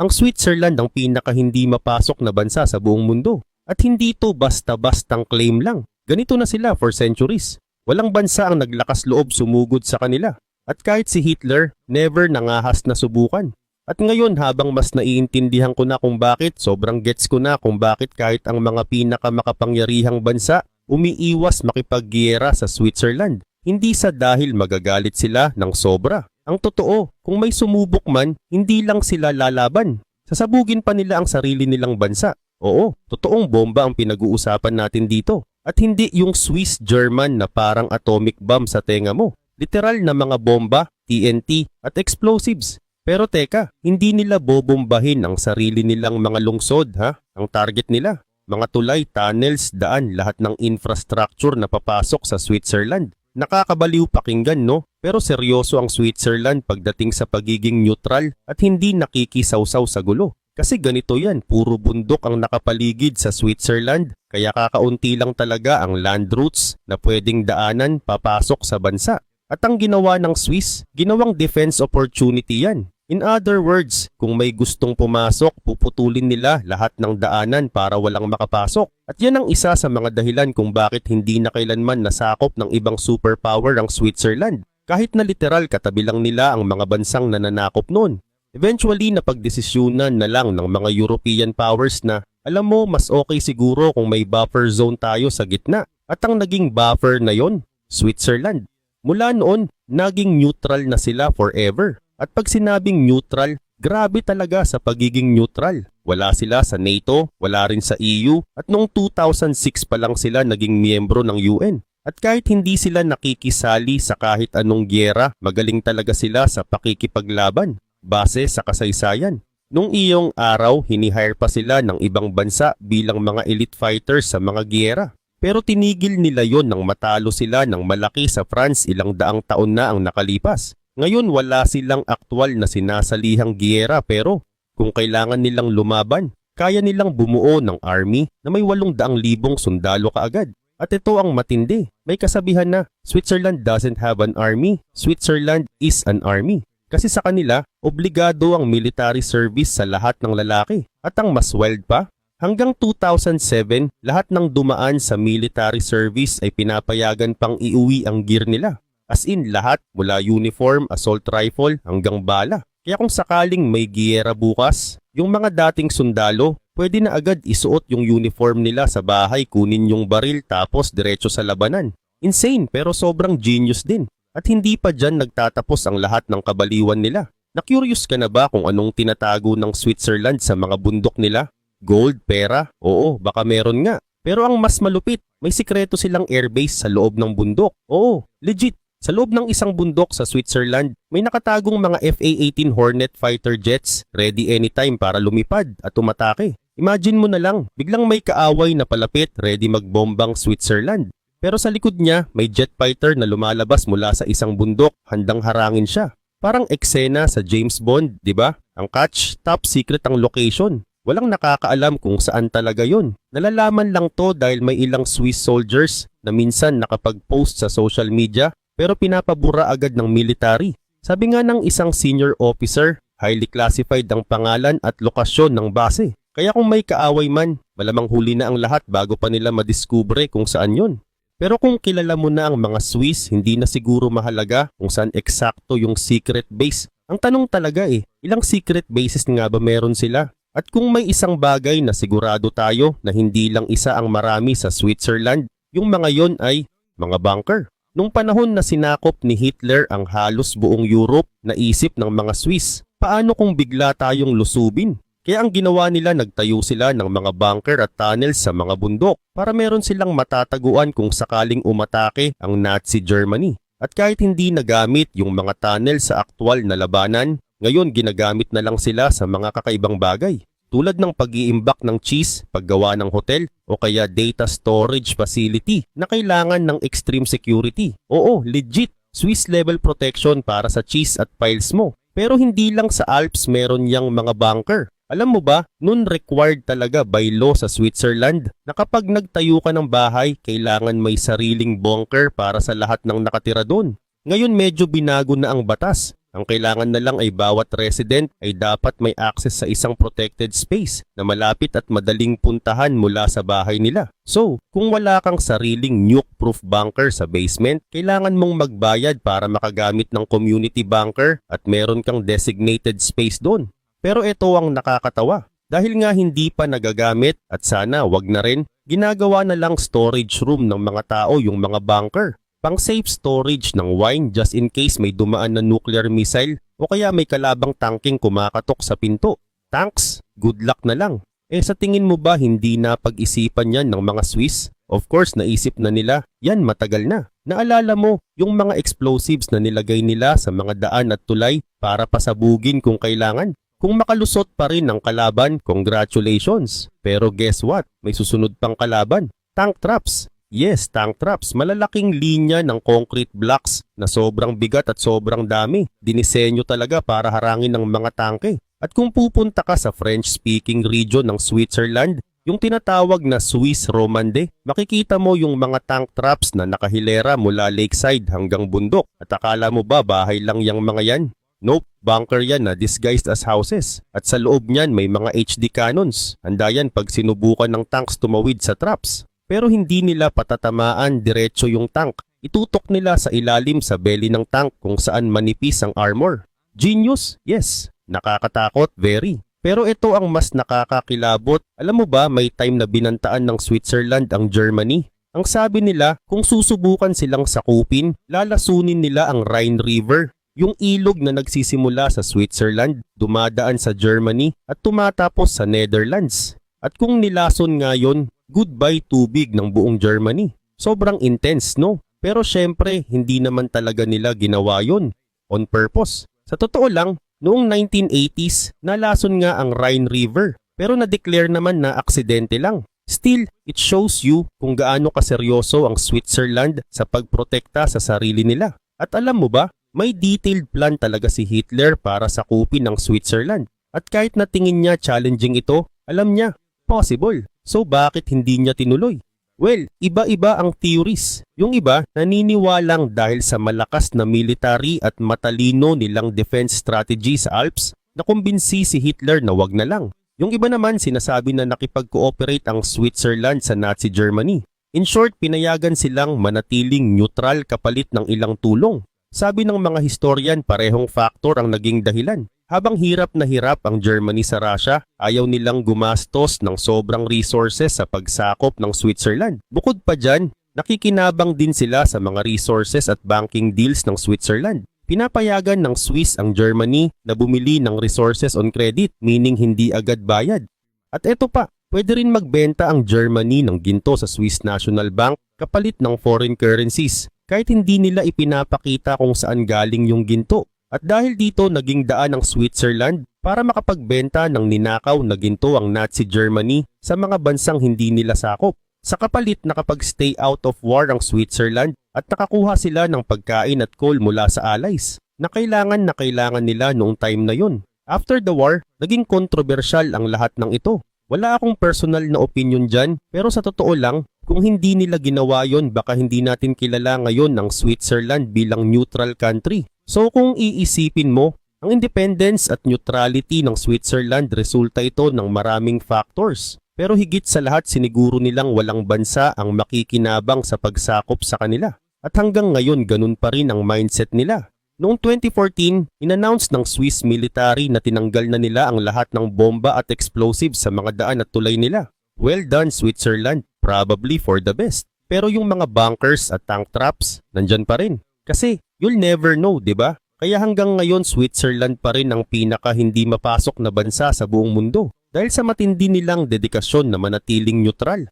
Ang Switzerland ang pinaka hindi mapasok na bansa sa buong mundo. At hindi ito basta-bastang claim lang. Ganito na sila for centuries. Walang bansa ang naglakas loob sumugod sa kanila. At kahit si Hitler, never nangahas na subukan. At ngayon habang mas naiintindihan ko na kung bakit, sobrang gets ko na kung bakit kahit ang mga pinakamakapangyarihang bansa umiiwas makipaggiyera sa Switzerland. Hindi sa dahil magagalit sila ng sobra. Ang totoo, kung may sumubok man, hindi lang sila lalaban. Sasabugin pa nila ang sarili nilang bansa. Oo, totoong bomba ang pinag-uusapan natin dito. At hindi yung Swiss-German na parang atomic bomb sa tenga mo. Literal na mga bomba, TNT at explosives. Pero teka, hindi nila bobombahin ang sarili nilang mga lungsod ha? Ang target nila, mga tulay, tunnels, daan, lahat ng infrastructure na papasok sa Switzerland. Nakakabaliw pakinggan no? Pero seryoso ang Switzerland pagdating sa pagiging neutral at hindi nakikisawsaw sa gulo. Kasi ganito yan, puro bundok ang nakapaligid sa Switzerland, kaya kakaunti lang talaga ang land routes na pwedeng daanan papasok sa bansa. At ang ginawa ng Swiss, ginawang defense opportunity yan. In other words, kung may gustong pumasok, puputulin nila lahat ng daanan para walang makapasok. At yan ang isa sa mga dahilan kung bakit hindi na kailanman nasakop ng ibang superpower ang Switzerland. Kahit na literal katabi lang nila ang mga bansang nananakop noon. Eventually napagdesisyunan na lang ng mga European powers na, alam mo, mas okay siguro kung may buffer zone tayo sa gitna. At ang naging buffer na yon, Switzerland. Mula noon, naging neutral na sila forever. At pag sinabing neutral, grabe talaga sa pagiging neutral. Wala sila sa NATO, wala rin sa EU, at noong 2006 pa lang sila naging miyembro ng UN. At kahit hindi sila nakikisali sa kahit anong gyera, magaling talaga sila sa pakikipaglaban, base sa kasaysayan. Nung iyong araw, hinihire pa sila ng ibang bansa bilang mga elite fighters sa mga gyera. Pero tinigil nila yon nang matalo sila ng malaki sa France ilang daang taon na ang nakalipas. Ngayon wala silang aktwal na sinasalihang giyera pero kung kailangan nilang lumaban, kaya nilang bumuo ng army na may 800,000 sundalo kaagad. At ito ang matindi, may kasabihan na Switzerland doesn't have an army, Switzerland is an army. Kasi sa kanila, obligado ang military service sa lahat ng lalaki. At ang mas wild pa, hanggang 2007, lahat ng dumaan sa military service ay pinapayagan pang iuwi ang gear nila. As in lahat mula uniform, assault rifle hanggang bala. Kaya kung sakaling may giyera bukas, yung mga dating sundalo, pwede na agad isuot yung uniform nila sa bahay, kunin yung baril tapos diretso sa labanan. Insane pero sobrang genius din. At hindi pa dyan nagtatapos ang lahat ng kabaliwan nila. Na-curious ka na ba kung anong tinatago ng Switzerland sa mga bundok nila? Gold, pera? Oo, baka meron nga. Pero ang mas malupit, may sikreto silang airbase sa loob ng bundok. Oo, legit. Sa loob ng isang bundok sa Switzerland, may nakatagong mga FA-18 Hornet fighter jets ready anytime para lumipad at umatake. Imagine mo na lang, biglang may kaaway na palapit ready magbombang Switzerland. Pero sa likod niya, may jet fighter na lumalabas mula sa isang bundok, handang harangin siya. Parang eksena sa James Bond, di ba? Ang catch, top secret ang location. Walang nakakaalam kung saan talaga yon. Nalalaman lang to dahil may ilang Swiss soldiers na minsan nakapag-post sa social media pero pinapabura agad ng military. Sabi nga ng isang senior officer, highly classified ang pangalan at lokasyon ng base. Kaya kung may kaaway man, malamang huli na ang lahat bago pa nila madiskubre kung saan yon. Pero kung kilala mo na ang mga Swiss, hindi na siguro mahalaga kung saan eksakto yung secret base. Ang tanong talaga ilang secret bases nga ba meron sila? At kung may isang bagay na sigurado tayo na hindi lang isa ang marami sa Switzerland, yung mga yon ay mga bunker. Nung panahon na sinakop ni Hitler ang halos buong Europe, naisip ng mga Swiss, paano kung bigla tayong lusubin? Kaya ang ginawa nila, nagtayo sila ng mga bunker at tunnels sa mga bundok para meron silang matataguan kung sakaling umatake ang Nazi Germany. At kahit hindi nagamit yung mga tunnel sa aktwal na labanan, ngayon ginagamit na lang sila sa mga kakaibang bagay. Tulad ng pag-iimbak ng cheese, paggawa ng hotel, o kaya data storage facility na kailangan ng extreme security. Oo, legit, Swiss level protection para sa cheese at files mo. Pero hindi lang sa Alps meron yang mga bunker. Alam mo ba, nun required talaga by law sa Switzerland na kapag nagtayo ka ng bahay, kailangan may sariling bunker para sa lahat ng nakatira doon. Ngayon medyo binago na ang batas. Ang kailangan na lang ay bawat resident ay dapat may access sa isang protected space na malapit at madaling puntahan mula sa bahay nila. So, kung wala kang sariling nuke-proof bunker sa basement, kailangan mong magbayad para makagamit ng community bunker at meron kang designated space doon. Pero ito ang nakakatawa. Dahil nga hindi pa nagagamit at sana wag na rin, ginagawa na lang storage room ng mga tao yung mga bunker. Pang safe storage ng wine just in case may dumaan na nuclear missile o kaya may kalabang tangking kumakatok sa pinto. Tanks, good luck na lang. Sa tingin mo ba hindi na pag-isipan yan ng mga Swiss? Of course, naisip na nila, yan matagal na. Naalala mo yung mga explosives na nilagay nila sa mga daan at tulay para pasabugin kung kailangan? Kung makalusot pa rin ang kalaban, congratulations. Pero guess what? May susunod pang kalaban. Tank traps. Yes, tank traps. Malalaking linya ng concrete blocks na sobrang bigat at sobrang dami. Dinisenyo talaga para harangin ng mga tangke. At kung pupunta ka sa French-speaking region ng Switzerland, yung tinatawag na Swiss Romande, makikita mo yung mga tank traps na nakahilera mula lakeside hanggang bundok. At akala mo ba bahay lang yung mga yan? Nope, bunker yan na disguised as houses. At sa loob niyan may mga HD cannons. Handa yan pag sinubukan ng tanks tumawid sa traps. Pero hindi nila patatamaan diretso yung tank. Itutok nila sa ilalim sa belly ng tank kung saan manipis ang armor. Genius? Yes. Nakakatakot? Very. Pero ito ang mas nakakakilabot. Alam mo ba may time na binantaan ng Switzerland ang Germany? Ang sabi nila kung susubukan silang sakupin, lalasunin nila ang Rhine River. Yung ilog na nagsisimula sa Switzerland, dumadaan sa Germany at tumatapos sa Netherlands. At kung nilason nga yun, goodbye tubig ng buong Germany. Sobrang intense, no? Pero syempre, hindi naman talaga nila ginawa yun. On purpose. Sa totoo lang, noong 1980s, nalason nga ang Rhine River. Pero na-declare naman na aksidente lang. Still, it shows you kung gaano kaseryoso ang Switzerland sa pagprotekta sa sarili nila. At alam mo ba, may detailed plan talaga si Hitler para sakupin ang Switzerland. At kahit na tingin niya challenging ito, alam niya, possible. So bakit hindi niya tinuloy? Well, iba-iba ang theories. Yung iba naniniwalang dahil sa malakas na military at matalino nilang defense strategy sa Alps, nakumbinsi si Hitler na wag na lang. Yung iba naman sinasabi na nakipag-cooperate ang Switzerland sa Nazi Germany. In short, pinayagan silang manatiling neutral kapalit ng ilang tulong. Sabi ng mga historian parehong factor ang naging dahilan. Habang hirap na hirap ang Germany sa Russia, ayaw nilang gumastos ng sobrang resources sa pagsakop ng Switzerland. Bukod pa dyan, nakikinabang din sila sa mga resources at banking deals ng Switzerland. Pinapayagan ng Swiss ang Germany na bumili ng resources on credit, meaning hindi agad bayad. At eto pa, pwede rin magbenta ang Germany ng ginto sa Swiss National Bank kapalit ng foreign currencies. Kahit hindi nila ipinapakita kung saan galing yung ginto. At dahil dito naging daan ng Switzerland para makapagbenta ng ninakaw na ginto ang Nazi Germany sa mga bansang hindi nila sakop. Sa kapalit nakapag-stay out of war ang Switzerland at nakakuha sila ng pagkain at coal mula sa allies na kailangan nila noong time na yun. After the war, naging kontrobersyal ang lahat ng ito. Wala akong personal na opinion dyan pero sa totoo lang, kung hindi nila ginawa yon baka hindi natin kilala ngayon ang Switzerland bilang neutral country. So kung iisipin mo, ang independence at neutrality ng Switzerland resulta ito ng maraming factors. Pero higit sa lahat siniguro nilang walang bansa ang makikinabang sa pagsakop sa kanila. At hanggang ngayon ganun pa rin ang mindset nila. Noong 2014, inannounce ng Swiss military na tinanggal na nila ang lahat ng bomba at explosives sa mga daan at tulay nila. Well done Switzerland, probably for the best. Pero yung mga bunkers at tank traps, nandyan pa rin. Kasi you'll never know, di ba? Kaya hanggang ngayon Switzerland pa rin ang pinaka hindi mapasok na bansa sa buong mundo dahil sa matindi nilang dedikasyon na manatiling neutral.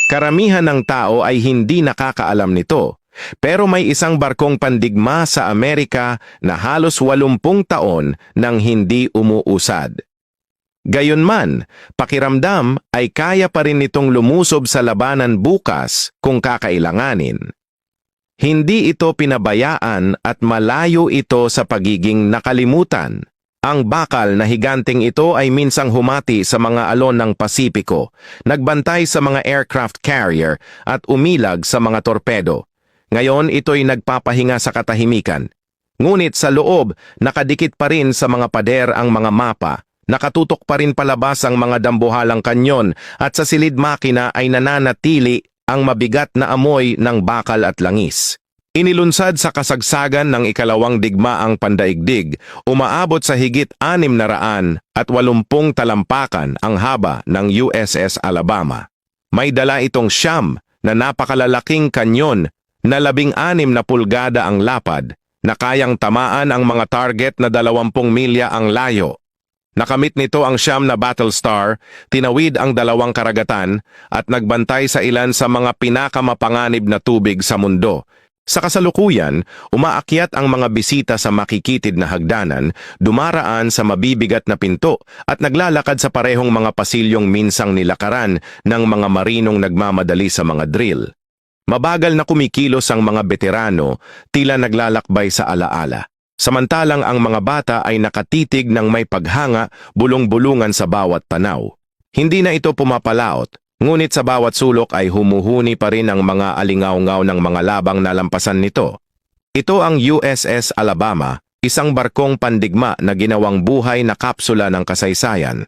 Karamihan ng tao ay hindi nakakaalam nito. Pero may isang barkong pandigma sa Amerika na halos 80 taon nang hindi umuusad. Gayunman, pakiramdam ay kaya pa rin nitong lumusob sa labanan bukas kung kakailanganin. Hindi ito pinabayaan at malayo ito sa pagiging nakalimutan. Ang bakal na higanteng ito ay minsang humati sa mga alon ng Pasipiko, nagbantay sa mga aircraft carrier at umilag sa mga torpedo. Ngayon ito'y nagpapahinga sa katahimikan. Ngunit sa loob, nakadikit pa rin sa mga pader ang mga mapa, nakatutok pa rin palabas ang mga dambuhalang kanyon at sa silid makina ay nananatili ang mabigat na amoy ng bakal at langis. Inilunsad sa kasagsagan ng ikalawang digmaang pandaigdig, umaabot sa higit 680 talampakan ang haba ng USS Alabama. May dala itong siyam na napakalalaking kanyon na 16 na pulgada ang lapad, na kayang tamaan ang mga target na 20 milya ang layo. Nakamit nito ang siyam na Battlestar, tinawid ang 2 karagatan at nagbantay sa ilan sa mga pinakamapanganib na tubig sa mundo. Sa kasalukuyan, umaakyat ang mga bisita sa makikitid na hagdanan, dumaraan sa mabibigat na pinto at naglalakad sa parehong mga pasilyong minsang nilakaran ng mga marinong nagmamadali sa mga drill. Mabagal na kumikilos ang mga veterano, tila naglalakbay sa alaala. Samantalang ang mga bata ay nakatitig ng may paghanga, bulong-bulungan sa bawat tanaw. Hindi na ito pumapalaot, ngunit sa bawat sulok ay humuhuni pa rin ang mga alingaw-ngaw ng mga labang nalampasan nito. Ito ang USS Alabama, isang barkong pandigma na ginawang buhay na kapsula ng kasaysayan.